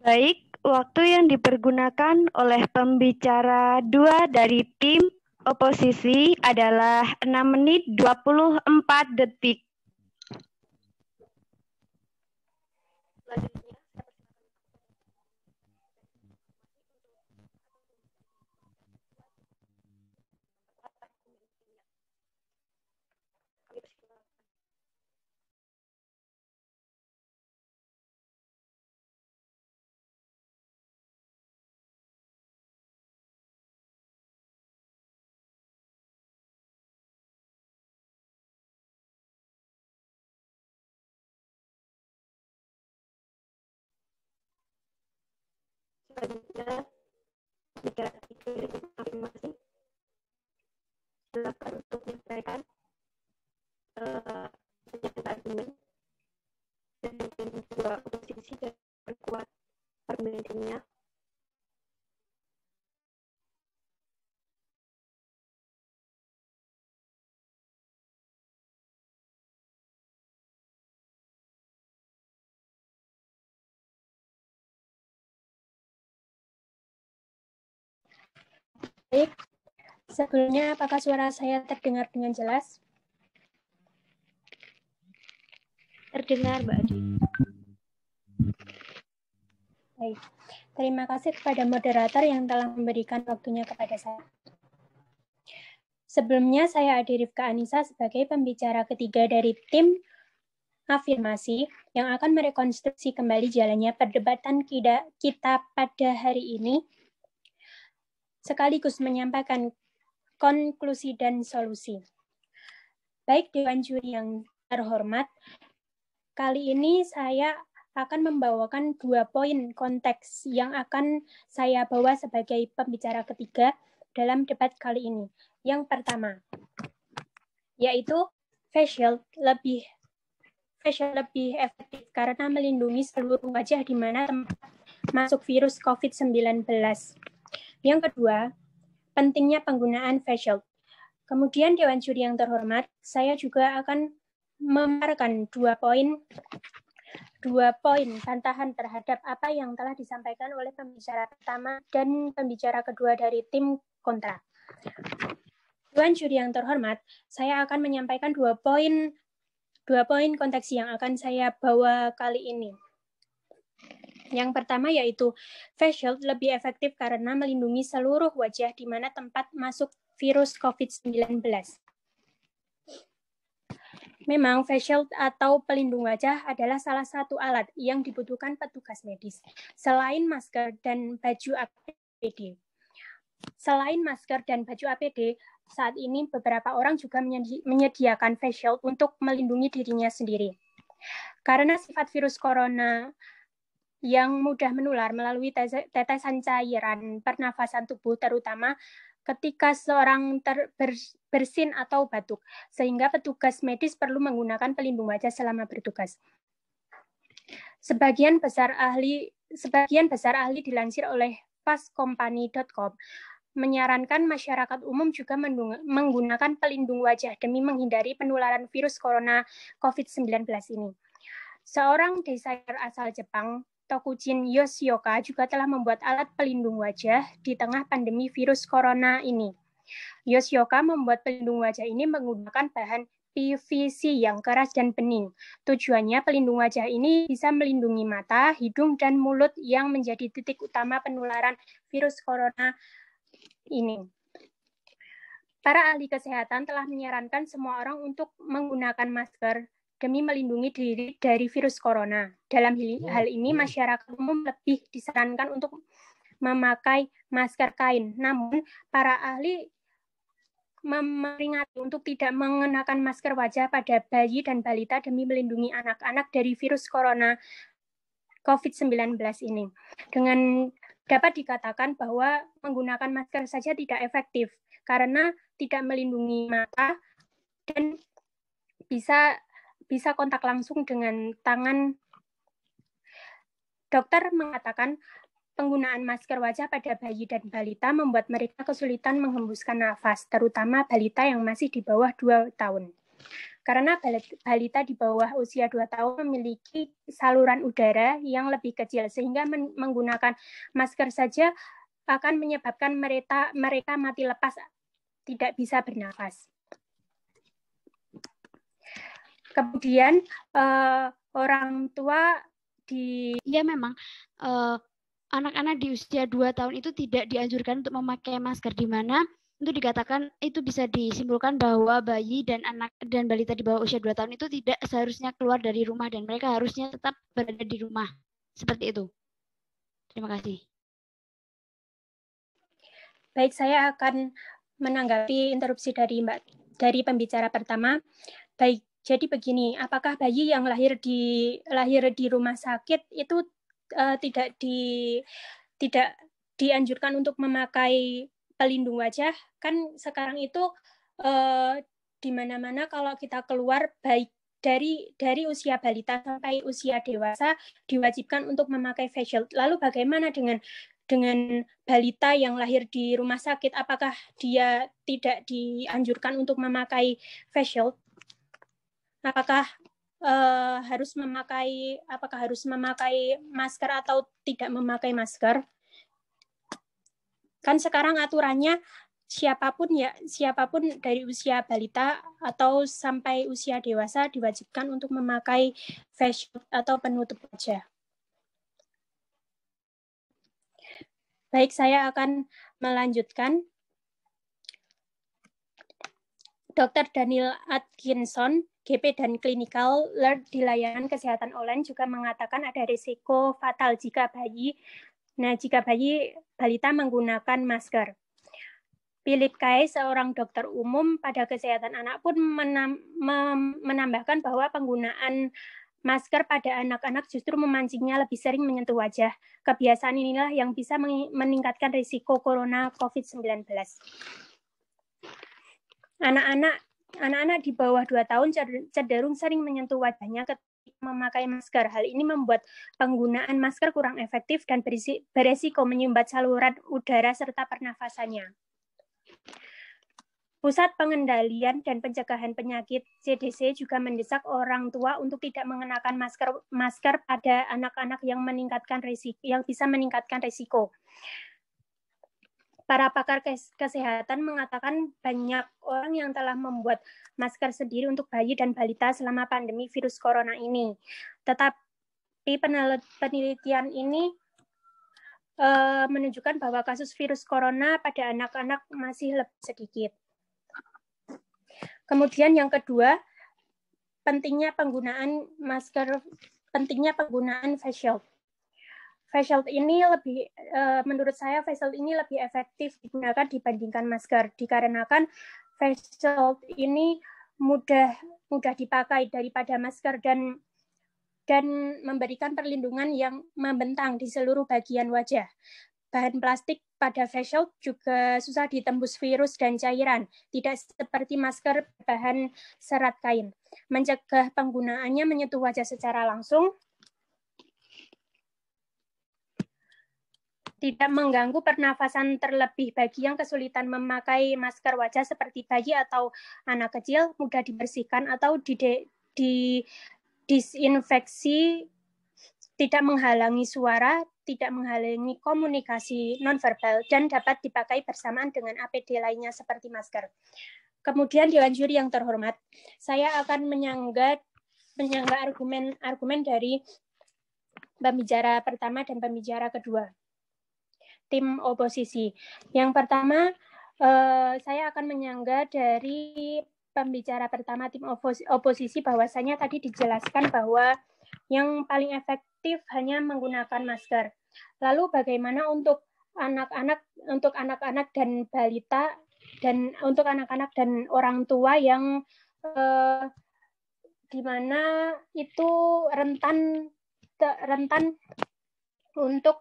Baik, waktu yang dipergunakan oleh pembicara 2 dari tim oposisi adalah 6 menit 24 detik. Selanjutnya, bicara afirmasi, silakan untuk menyampaikan pernyataan argumen dan dua oposisi dan perkuat argumennya. Baik, sebelumnya apakah suara saya terdengar dengan jelas? Terdengar, Mbak Adi. Baik, terima kasih kepada moderator yang telah memberikan waktunya kepada saya. Sebelumnya, saya Adi Rifka Anissa sebagai pembicara ketiga dari tim afirmasi yang akan merekonstruksi kembali jalannya perdebatan kita pada hari ini, sekaligus menyampaikan konklusi dan solusi. Baik Dewan Juri yang terhormat, kali ini saya akan membawakan 2 poin konteks yang akan saya bawa sebagai pembicara ketiga dalam debat kali ini. Yang pertama, yaitu face shield lebih efektif karena melindungi seluruh wajah di mana tempat masuk virus COVID-19. Yang kedua, pentingnya penggunaan face shield. Kemudian Dewan Juri yang terhormat, saya juga akan memaparkan 2 poin bantahan terhadap apa yang telah disampaikan oleh pembicara pertama dan pembicara kedua dari tim kontra. Dewan Juri yang terhormat, saya akan menyampaikan 2 poin konteks yang akan saya bawa kali ini. Yang pertama yaitu face shield lebih efektif karena melindungi seluruh wajah di mana tempat masuk virus COVID-19. Memang face shield atau pelindung wajah adalah salah satu alat yang dibutuhkan petugas medis, selain masker dan baju APD. Selain masker dan baju APD, saat ini beberapa orang juga menyediakan face shield untuk melindungi dirinya sendiri. Karena sifat virus corona yang mudah menular melalui tetesan cairan pernafasan tubuh, terutama ketika seorang bersin atau batuk, sehingga petugas medis perlu menggunakan pelindung wajah selama bertugas. Sebagian besar ahli dilansir oleh fastcompany.com menyarankan masyarakat umum juga menggunakan pelindung wajah demi menghindari penularan virus corona COVID-19 ini. Seorang desainer asal Jepang, Tokujin Yoshioka, juga telah membuat alat pelindung wajah di tengah pandemi virus corona ini. Yoshioka membuat pelindung wajah ini menggunakan bahan PVC yang keras dan bening. Tujuannya pelindung wajah ini bisa melindungi mata, hidung, dan mulut yang menjadi titik utama penularan virus corona ini. Para ahli kesehatan telah menyarankan semua orang untuk menggunakan masker demi melindungi diri dari virus corona. Dalam hal ini, masyarakat umum lebih disarankan untuk memakai masker kain. Namun, para ahli memperingati untuk tidak mengenakan masker wajah pada bayi dan balita demi melindungi anak-anak dari virus corona COVID-19 ini. Dengan dapat dikatakan bahwa menggunakan masker saja tidak efektif karena tidak melindungi mata dan bisa kontak langsung dengan tangan. Dokter mengatakan penggunaan masker wajah pada bayi dan balita membuat mereka kesulitan menghembuskan nafas, terutama balita yang masih di bawah 2 tahun. karena balita di bawah usia 2 tahun memiliki saluran udara yang lebih kecil, sehingga menggunakan masker saja akan menyebabkan mereka mati lepas, tidak bisa bernafas. Kemudian orang tua ya memang anak-anak di usia 2 tahun itu tidak dianjurkan untuk memakai masker, di mana itu dikatakan, itu bisa disimpulkan bahwa bayi dan anak dan balita di bawah usia 2 tahun itu tidak seharusnya keluar dari rumah dan mereka harusnya tetap berada di rumah. Seperti itu. Terima kasih. Baik, saya akan menanggapi interupsi dari pembicara pertama. Baik, jadi begini, apakah bayi yang lahir di rumah sakit itu tidak dianjurkan untuk memakai pelindung wajah? Kan sekarang itu di mana-mana kalau kita keluar, baik dari usia balita sampai usia dewasa diwajibkan untuk memakai face shield. Lalu bagaimana dengan balita yang lahir di rumah sakit? Apakah dia tidak dianjurkan untuk memakai face shield? Apakah harus memakai masker atau tidak memakai masker? Kan sekarang aturannya siapapun dari usia balita atau sampai usia dewasa diwajibkan untuk memakai face shield atau penutup wajah. Baik, saya akan melanjutkan. Dr. Daniel Atkinson, GP dan Clinical Lead di layanan kesehatan online juga mengatakan ada risiko fatal jika balita menggunakan masker. Philip Kay, seorang dokter umum pada kesehatan anak pun menambahkan bahwa penggunaan masker pada anak-anak justru memancingnya lebih sering menyentuh wajah. Kebiasaan inilah yang bisa meningkatkan risiko corona COVID-19. Anak-anak di bawah 2 tahun cenderung sering menyentuh wajahnya ketika memakai masker. Hal ini membuat penggunaan masker kurang efektif dan beresiko menyumbat saluran udara serta pernafasannya. Pusat Pengendalian dan Pencegahan Penyakit CDC juga mendesak orang tua untuk tidak mengenakan masker pada anak-anak yang bisa meningkatkan risiko. Para pakar kesehatan mengatakan banyak orang yang telah membuat masker sendiri untuk bayi dan balita selama pandemi virus corona ini. Tetapi penelitian ini menunjukkan bahwa kasus virus corona pada anak-anak masih lebih sedikit. Kemudian yang kedua, pentingnya penggunaan face shield. Face shield ini menurut saya face shield ini lebih efektif digunakan dibandingkan masker, dikarenakan face shield ini mudah dipakai daripada masker dan memberikan perlindungan yang membentang di seluruh bagian wajah. Bahan plastik pada face shield juga susah ditembus virus dan cairan, tidak seperti masker bahan serat kain. Mencegah penggunaannya menyentuh wajah secara langsung, tidak mengganggu pernafasan, terlebih bagi yang kesulitan memakai masker wajah seperti bayi atau anak kecil, mudah dibersihkan atau disinfeksi, tidak menghalangi suara, tidak menghalangi komunikasi nonverbal, dan dapat dipakai bersamaan dengan APD lainnya seperti masker. Kemudian Dewan Juri yang terhormat, saya akan menyangga argumen dari pembicara pertama dan pembicara kedua, tim oposisi. Yang pertama, saya akan menyangga dari pembicara pertama tim oposisi bahwasanya tadi dijelaskan bahwa yang paling efektif hanya menggunakan masker. Lalu bagaimana untuk anak-anak dan balita dan untuk anak-anak dan orang tua yang di mana itu rentan untuk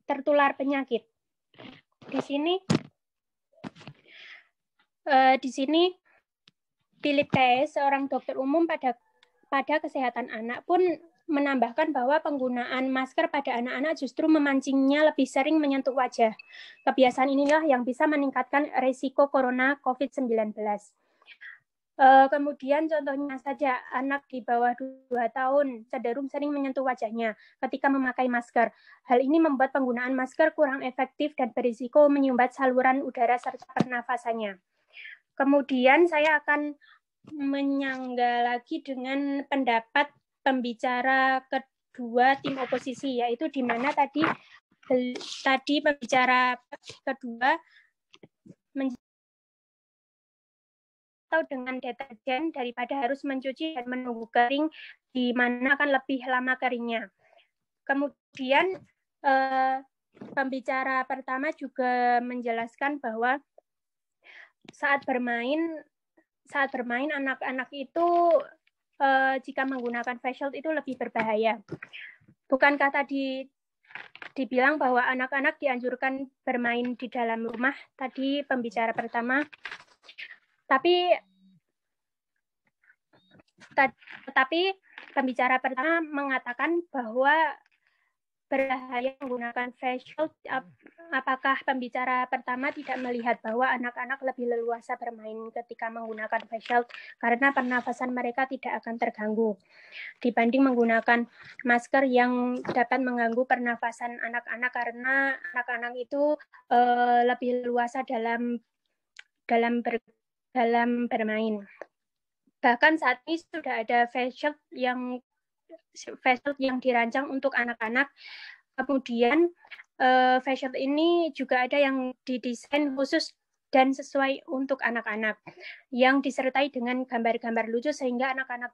tertular penyakit. Di sini Philip Kay, seorang dokter umum pada kesehatan anak pun menambahkan bahwa penggunaan masker pada anak-anak justru memancingnya lebih sering menyentuh wajah. Kebiasaan inilah yang bisa meningkatkan risiko corona COVID-19. Kemudian contohnya saja, anak di bawah 2 tahun cenderung sering menyentuh wajahnya ketika memakai masker. Hal ini membuat penggunaan masker kurang efektif dan berisiko menyumbat saluran udara serta pernafasannya. Kemudian saya akan menyangga lagi dengan pendapat pembicara kedua tim oposisi, yaitu di mana tadi pembicara kedua atau dengan deterjen daripada harus mencuci dan menunggu kering, di mana akan lebih lama keringnya. Kemudian pembicara pertama juga menjelaskan bahwa saat bermain anak-anak itu jika menggunakan face shield itu lebih berbahaya. Bukankah tadi dibilang bahwa anak-anak dianjurkan bermain di dalam rumah tadi pembicara pertama? Tapi pembicara pertama mengatakan bahwa berbahaya menggunakan face shield. Apakah pembicara pertama tidak melihat bahwa anak-anak lebih leluasa bermain ketika menggunakan face shield karena pernafasan mereka tidak akan terganggu dibanding menggunakan masker yang dapat mengganggu pernafasan anak-anak, karena anak-anak itu lebih leluasa dalam bermain. Bahkan saat ini sudah ada face shield yang dirancang untuk anak-anak. Kemudian face shield ini juga ada yang didesain khusus dan sesuai untuk anak-anak, yang disertai dengan gambar-gambar lucu sehingga anak-anak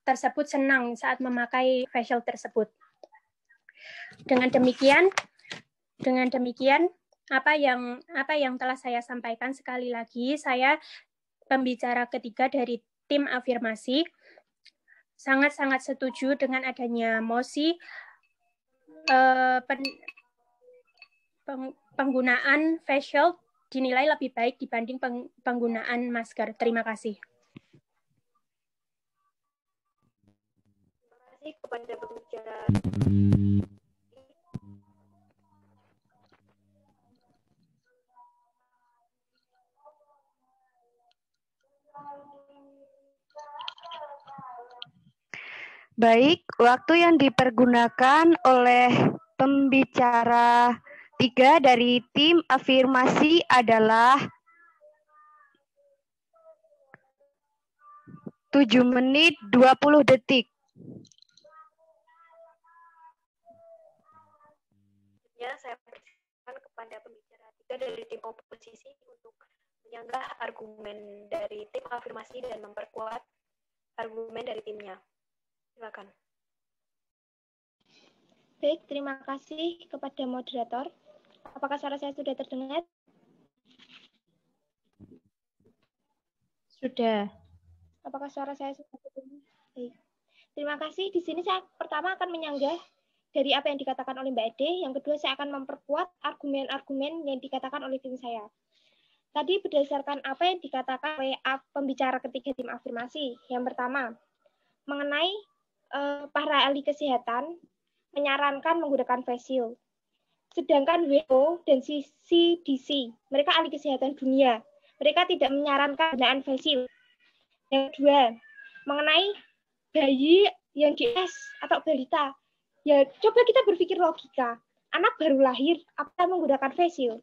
tersebut senang saat memakai face shield tersebut. Dengan demikian apa yang telah saya sampaikan, sekali lagi saya pembicara ketiga dari tim afirmasi sangat-sangat setuju dengan adanya mosi penggunaan face shield dinilai lebih baik dibanding penggunaan masker. Terima kasih. Terima kasih kepada pembicara. Baik, waktu yang dipergunakan oleh pembicara 3 dari tim afirmasi adalah 7 menit 20 detik. Ya, saya persilakan kepada pembicara 3 dari tim oposisi untuk menyanggah argumen dari tim afirmasi dan memperkuat argumen dari timnya. Silakan. Baik, terima kasih kepada moderator. Apakah suara saya sudah terdengar? Sudah. Apakah suara saya sudah terdengar? Baik. Terima kasih. Di sini saya pertama akan menyanggah dari apa yang dikatakan oleh Mbak Ede. Yang kedua, saya akan memperkuat argumen-argumen yang dikatakan oleh tim saya. Tadi berdasarkan apa yang dikatakan oleh pembicara ketiga tim afirmasi. Yang pertama, mengenai para ahli kesehatan menyarankan menggunakan face shield. Sedangkan WHO dan CDC, mereka ahli kesehatan dunia, mereka tidak menyarankan penggunaan face shield. Yang kedua, mengenai bayi yang DS atau balita, ya coba kita berpikir logika. Anak baru lahir, apa menggunakan face shield?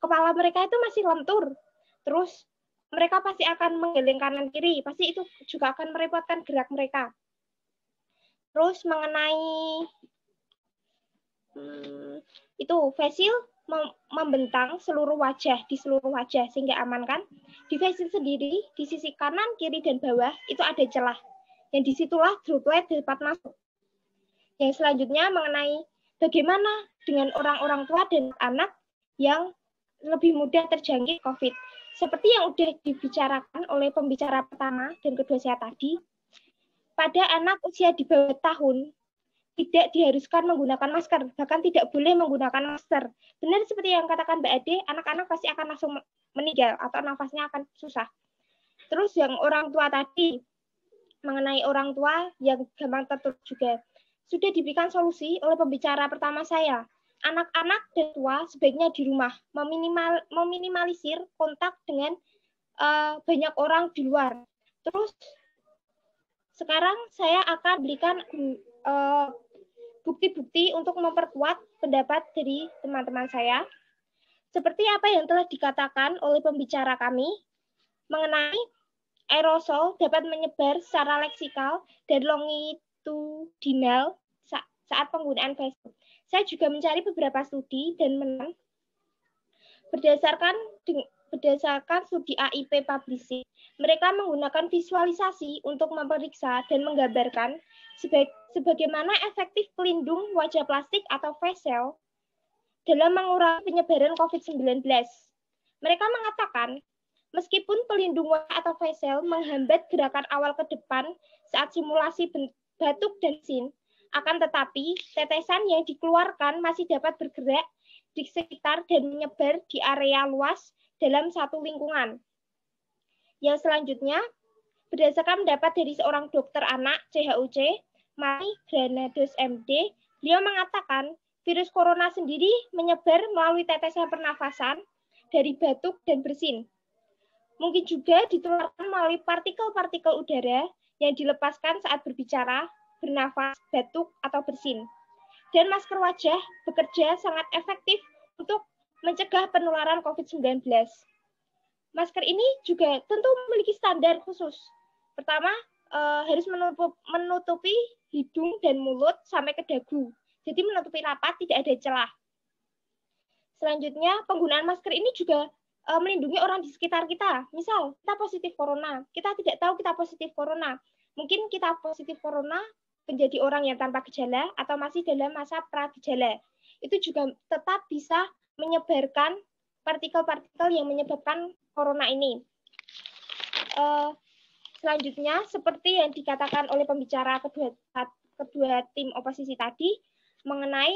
Kepala mereka itu masih lentur. Terus mereka pasti akan menggeleng kanan kiri, pasti itu juga akan merepotkan gerak mereka. Terus mengenai itu face shield membentang seluruh wajah, di seluruh wajah sehingga aman kan. Di face shield sendiri di sisi kanan, kiri dan bawah itu ada celah. Yang disitulah droplet dapat masuk. Yang selanjutnya mengenai bagaimana dengan orang-orang tua dan anak yang lebih mudah terjangkit COVID. Seperti yang sudah dibicarakan oleh pembicara pertama dan kedua saya tadi, pada anak usia di bawah tahun tidak diharuskan menggunakan masker, bahkan tidak boleh menggunakan masker. Benar seperti yang katakan Mbak Ade, anak-anak pasti akan langsung meninggal atau nafasnya akan susah. Terus yang orang tua tadi, mengenai orang tua yang gampang tertular juga. Sudah diberikan solusi oleh pembicara pertama saya. Anak-anak dan tua sebaiknya di rumah, meminimalisir kontak dengan banyak orang di luar. Terus sekarang saya akan berikan bukti-bukti untuk memperkuat pendapat dari teman-teman saya. Seperti apa yang telah dikatakan oleh pembicara kami mengenai aerosol dapat menyebar secara leksikal dan longitudinal saat penggunaan Facebook. Saya juga mencari beberapa studi dan berdasarkan studi AIP Publishing, mereka menggunakan visualisasi untuk memeriksa dan menggambarkan sebagaimana efektif pelindung wajah plastik atau face shield dalam mengurangi penyebaran COVID-19. Mereka mengatakan, meskipun pelindung wajah atau face shield menghambat gerakan awal ke depan saat simulasi batuk dan sin, akan tetapi tetesan yang dikeluarkan masih dapat bergerak di sekitar dan menyebar di area luas dalam satu lingkungan. Yang selanjutnya, berdasarkan pendapat dari seorang dokter anak CHUC, Mari Granados MD, beliau mengatakan virus corona sendiri menyebar melalui tetesan pernafasan dari batuk dan bersin. Mungkin juga ditularkan melalui partikel-partikel udara yang dilepaskan saat berbicara, bernafas, batuk, atau bersin. Dan masker wajah bekerja sangat efektif untuk mencegah penularan COVID-19. Masker ini juga tentu memiliki standar khusus. Pertama, harus menutupi hidung dan mulut sampai ke dagu. Jadi menutupi rapat, tidak ada celah. Selanjutnya, penggunaan masker ini juga melindungi orang di sekitar kita. Misal, kita positif corona, kita tidak tahu kita positif corona. Mungkin kita positif corona menjadi orang yang tanpa gejala atau masih dalam masa pra-gejala. Itu juga tetap bisa menyebarkan partikel-partikel yang menyebabkan corona ini. Selanjutnya, seperti yang dikatakan oleh pembicara kedua tim oposisi tadi, mengenai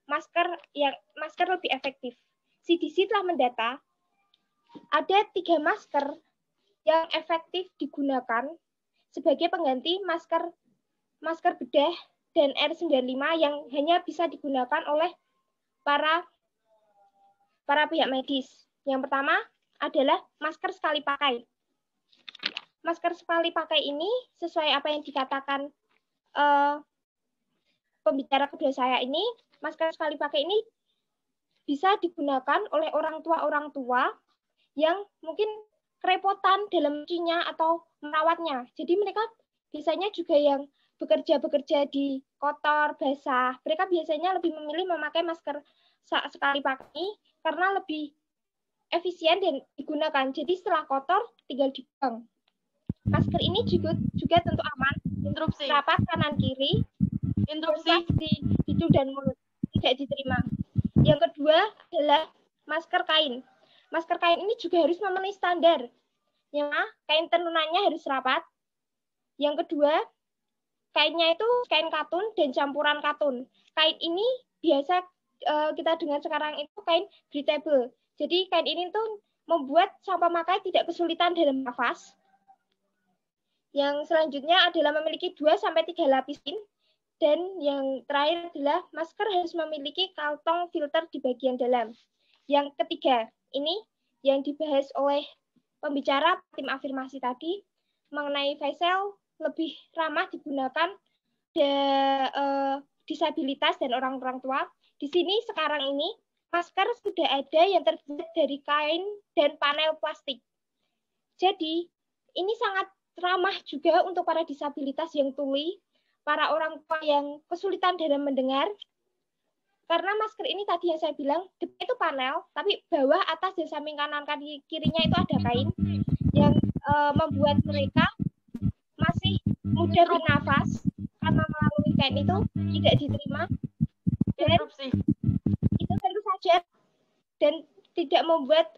masker lebih efektif. CDC telah mendata ada 3 masker yang efektif digunakan sebagai pengganti masker bedah dan R95 yang hanya bisa digunakan oleh para pihak medis. Yang pertama adalah masker sekali pakai. Masker sekali pakai ini sesuai apa yang dikatakan pembicara kedua saya ini, masker sekali pakai ini bisa digunakan oleh orang tua yang mungkin kerepotan dalam cucinya atau merawatnya. Jadi mereka biasanya juga yang bekerja di kotor, basah. Mereka biasanya lebih memilih memakai masker sekali pakai karena lebih efisien dan digunakan. Jadi setelah kotor tinggal dibuang. Masker ini juga tentu aman. Interupsi. Rapat kanan kiri. Interupsi di hidung dan mulut. Tidak diterima. Yang kedua adalah masker kain. Masker kain ini juga harus memenuhi standar. Ya, kain tenunannya harus rapat. Yang kedua, kainnya itu kain katun dan campuran katun. Kain ini biasa kita dengar sekarang itu kain breathable. Jadi kain ini tuh membuat sang pemakai tidak kesulitan dalam nafas. Yang selanjutnya adalah memiliki 2-3 lapisin. Dan yang terakhir adalah masker harus memiliki kantong filter di bagian dalam. Yang ketiga, ini yang dibahas oleh pembicara tim afirmasi tadi mengenai face shield lebih ramah digunakan disabilitas dan orang-orang tua. Di sini sekarang ini masker sudah ada yang terbuat dari kain dan panel plastik. Jadi ini sangat ramah juga untuk para disabilitas yang tuli, para orang tua yang kesulitan dalam mendengar. Karena masker ini tadi yang saya bilang, depan itu panel, tapi bawah, atas, dan samping kanan kirinya itu ada kain yang membuat mereka masih mudah bernafas karena melalui kain itu tidak diterima. Dan itu tentu saja dan tidak membuat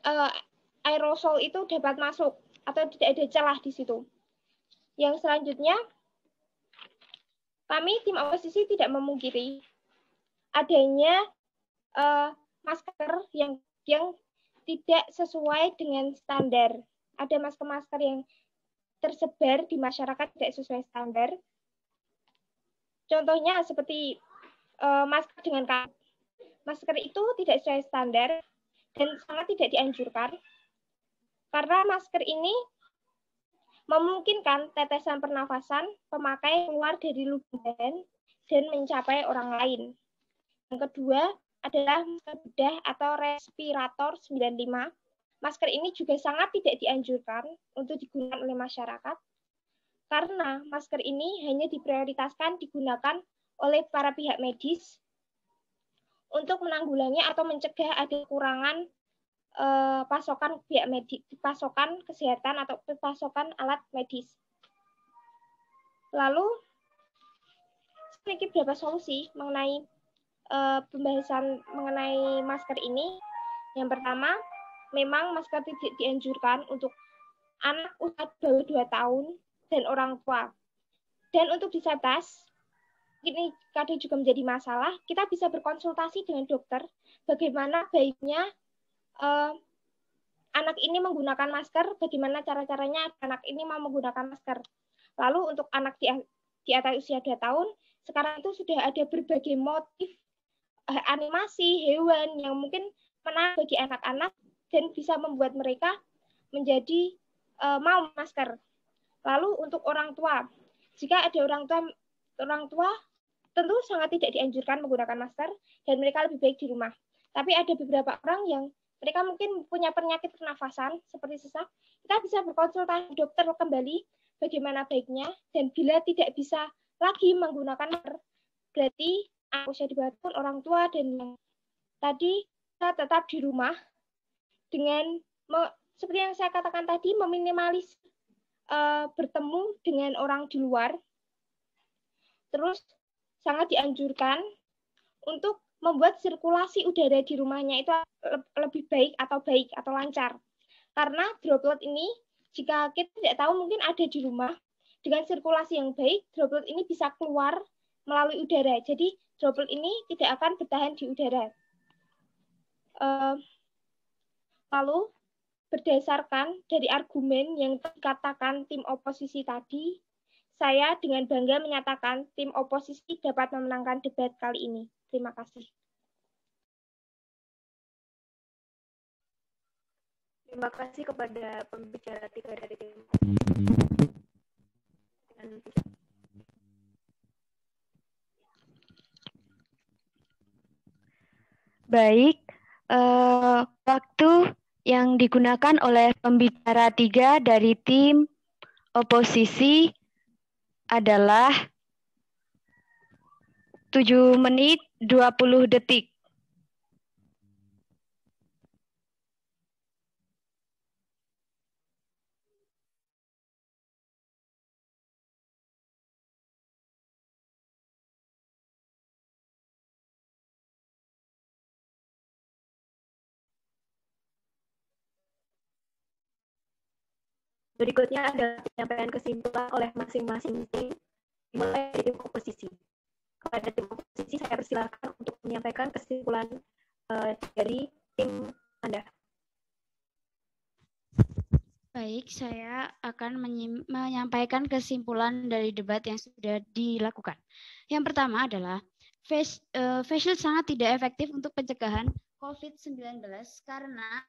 aerosol itu dapat masuk atau tidak ada celah di situ. Yang selanjutnya, kami tim oposisi tidak memungkiri adanya masker yang tidak sesuai dengan standar. Ada masker-masker yang tersebar di masyarakat tidak sesuai standar. Contohnya seperti masker dengan kain. Masker itu tidak sesuai standar dan sangat tidak dianjurkan karena masker ini memungkinkan tetesan pernafasan pemakai keluar dari lubang dan mencapai orang lain. Yang kedua adalah masker bedah atau respirator 95. Masker ini juga sangat tidak dianjurkan untuk digunakan oleh masyarakat karena masker ini hanya diprioritaskan digunakan oleh para pihak medis untuk menanggulangi atau mencegah ada kekurangan pasokan pihak medis, pasokan kesehatan atau pasokan alat medis. Lalu sedikit beberapa solusi mengenai pembahasan mengenai masker ini. Yang pertama, memang masker tidak dianjurkan untuk anak usia 2 tahun dan orang tua. Dan untuk disabilitas, ini kadang juga menjadi masalah, kita bisa berkonsultasi dengan dokter bagaimana baiknya anak ini menggunakan masker, bagaimana cara-caranya anak ini mau menggunakan masker. Lalu untuk anak di atas usia 2 tahun, sekarang itu sudah ada berbagai motif animasi hewan yang mungkin menarik bagi anak-anak dan bisa membuat mereka menjadi mau masker. Lalu untuk orang tua, jika ada orang tua tentu sangat tidak dianjurkan menggunakan masker dan mereka lebih baik di rumah. Tapi ada beberapa orang yang mereka mungkin punya penyakit pernafasan seperti sesak, kita bisa berkonsultasi dokter kembali bagaimana baiknya, dan bila tidak bisa lagi menggunakan masker, berarti usia di bawah tahun, orang tua dan yang tadi kita tetap di rumah dengan seperti yang saya katakan tadi, meminimalis bertemu dengan orang di luar. Terus sangat dianjurkan untuk membuat sirkulasi udara di rumahnya itu lebih baik atau lancar. Karena droplet ini, jika kita tidak tahu mungkin ada di rumah, dengan sirkulasi yang baik, droplet ini bisa keluar melalui udara. Jadi droplet ini tidak akan bertahan di udara. Lalu berdasarkan dari argumen yang dikatakan tim oposisi tadi, saya dengan bangga menyatakan tim oposisi dapat memenangkan debat kali ini. Terima kasih. Terima kasih kepada pembicara 3 dari tim. Baik, waktu yang digunakan oleh pembicara 3 dari tim oposisi adalah 7 menit 20 detik. Berikutnya adalah penyampaian kesimpulan oleh masing-masing tim, dimulai dari tim oposisi. Kepada tim oposisi, saya persilakan untuk menyampaikan kesimpulan dari tim Anda. Baik, saya akan menyampaikan kesimpulan dari debat yang sudah dilakukan. Yang pertama adalah face shield sangat tidak efektif untuk pencegahan COVID-19 karena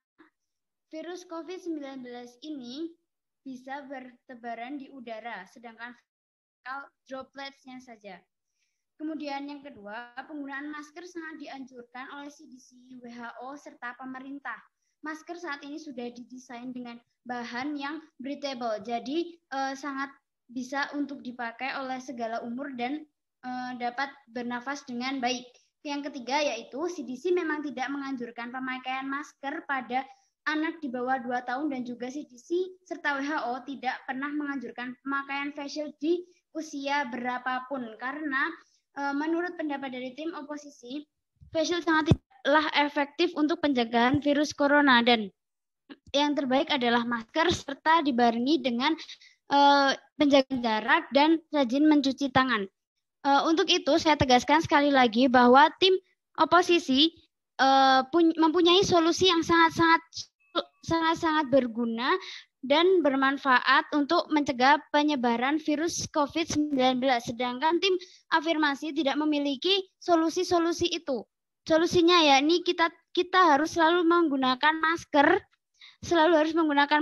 virus COVID-19 ini bisa bertebaran di udara, sedangkan dropletsnya saja. Kemudian yang kedua, penggunaan masker sangat dianjurkan oleh CDC, WHO, serta pemerintah. Masker saat ini sudah didesain dengan bahan yang breathable, jadi sangat bisa untuk dipakai oleh segala umur dan dapat bernafas dengan baik. Yang ketiga yaitu CDC memang tidak menganjurkan pemakaian masker pada anak di bawah 2 tahun dan juga CDC serta WHO tidak pernah menganjurkan pemakaian face shield di usia berapapun karena menurut pendapat dari tim oposisi, face shield sangat tidaklah efektif untuk pencegahan virus corona dan yang terbaik adalah masker serta dibarengi dengan penjaga jarak dan rajin mencuci tangan. Untuk itu saya tegaskan sekali lagi bahwa tim oposisi mempunyai solusi yang sangat-sangat berguna dan bermanfaat untuk mencegah penyebaran virus COVID-19. Sedangkan tim afirmasi tidak memiliki solusi-solusi itu. Solusinya ya ini kita harus selalu menggunakan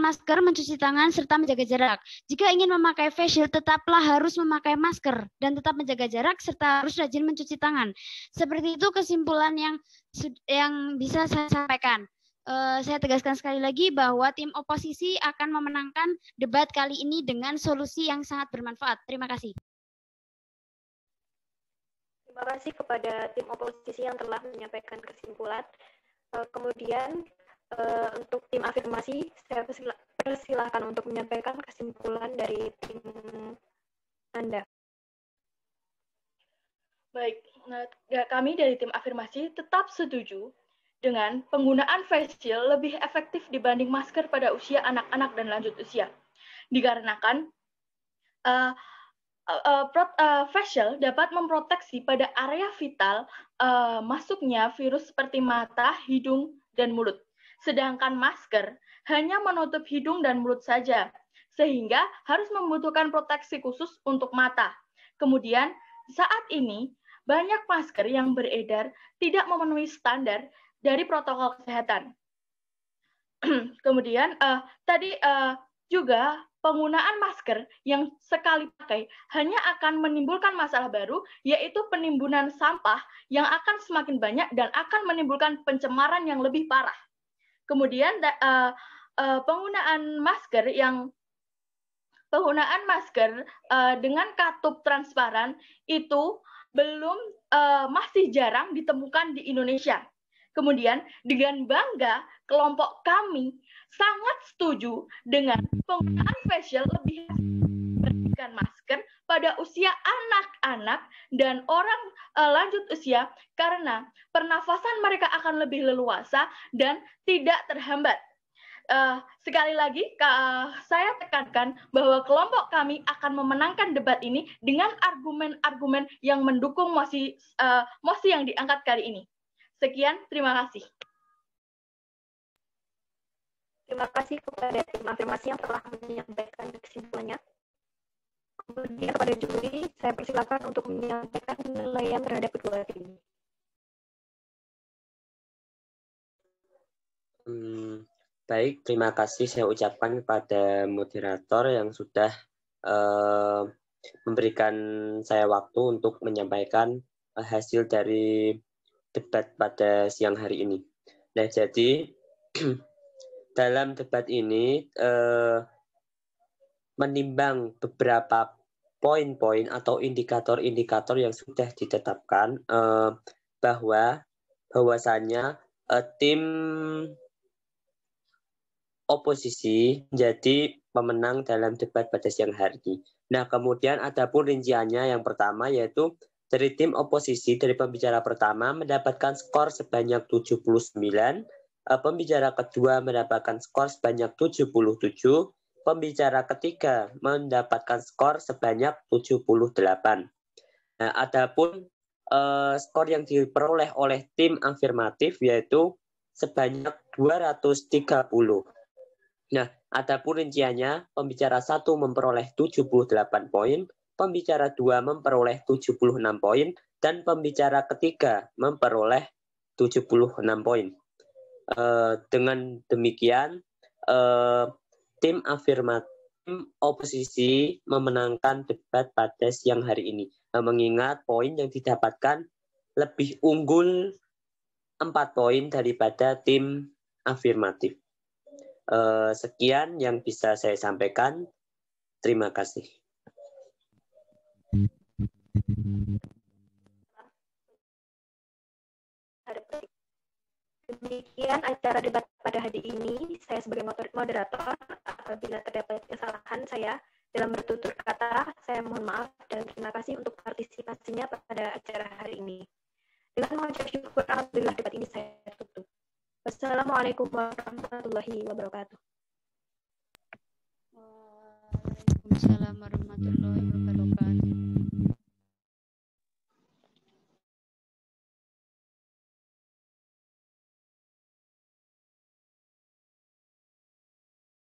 masker, mencuci tangan, serta menjaga jarak. Jika ingin memakai face shield, tetaplah harus memakai masker dan tetap menjaga jarak, serta harus rajin mencuci tangan. Seperti itu kesimpulan yang bisa saya sampaikan. Saya tegaskan sekali lagi bahwa tim oposisi akan memenangkan debat kali ini dengan solusi yang sangat bermanfaat. Terima kasih. Terima kasih kepada tim oposisi yang telah menyampaikan kesimpulan. Kemudian untuk tim afirmasi, saya persilahkan untuk menyampaikan kesimpulan dari tim Anda. Baik, kami dari tim afirmasi tetap setuju dengan penggunaan face shield lebih efektif dibanding masker pada usia anak-anak dan lanjut usia. Dikarenakan face shield dapat memproteksi pada area vital masuknya virus seperti mata, hidung, dan mulut. Sedangkan masker hanya menutup hidung dan mulut saja, sehingga harus membutuhkan proteksi khusus untuk mata. Kemudian, saat ini banyak masker yang beredar tidak memenuhi standar dari protokol kesehatan. Kemudian, juga penggunaan masker yang sekali pakai hanya akan menimbulkan masalah baru, yaitu penimbunan sampah yang akan semakin banyak dan akan menimbulkan pencemaran yang lebih parah. Kemudian penggunaan masker dengan katup transparan itu masih jarang ditemukan di Indonesia. Kemudian dengan bangga kelompok kami sangat setuju dengan penggunaan face shield lebih dibandingkan masker pada usia anak-anak dan orang lanjut usia karena pernafasan mereka akan lebih leluasa dan tidak terhambat. Sekali lagi saya tekankan bahwa kelompok kami akan memenangkan debat ini dengan argumen-argumen yang mendukung mosi yang diangkat kali ini. Sekian, terima kasih. Terima kasih kepada tim afirmasi yang telah menyampaikan kesimpulannya. Kemudian kepada juri, saya persilakan untuk menyampaikan penilaian terhadap kedua tim. Baik, terima kasih saya ucapkan kepada moderator yang sudah memberikan saya waktu untuk menyampaikan hasil dari debat pada siang hari ini. Nah, jadi dalam debat ini menimbang beberapa poin-poin atau indikator-indikator yang sudah ditetapkan bahwasanya tim oposisi menjadi pemenang dalam debat pada siang hari ini. Nah, kemudian ada pun rinciannya yang pertama yaitu dari tim oposisi dari pembicara pertama mendapatkan skor sebanyak 79, pembicara kedua mendapatkan skor sebanyak 77, pembicara ketiga mendapatkan skor sebanyak 78. Nah, adapun skor yang diperoleh oleh tim afirmatif yaitu sebanyak 230. Nah, adapun rinciannya, pembicara 1 memperoleh 78 poin, pembicara 2 memperoleh 76 poin, dan pembicara ketiga memperoleh 76 poin. Dengan demikian, tim oposisi memenangkan debat pada siang hari ini. Mengingat poin yang didapatkan lebih unggul 4 poin daripada tim afirmatif. Sekian yang bisa saya sampaikan. Terima kasih. Demikian acara debat pada hari ini. Saya sebagai moderator, apabila terdapat kesalahan saya dalam bertutur kata, saya mohon maaf dan terima kasih untuk partisipasinya pada acara hari ini. Dengan mengucap syukur, alhamdulillah debat ini saya tutup. Wassalamualaikum warahmatullahi wabarakatuh. Waalaikumsalam warahmatullahi wabarakatuh.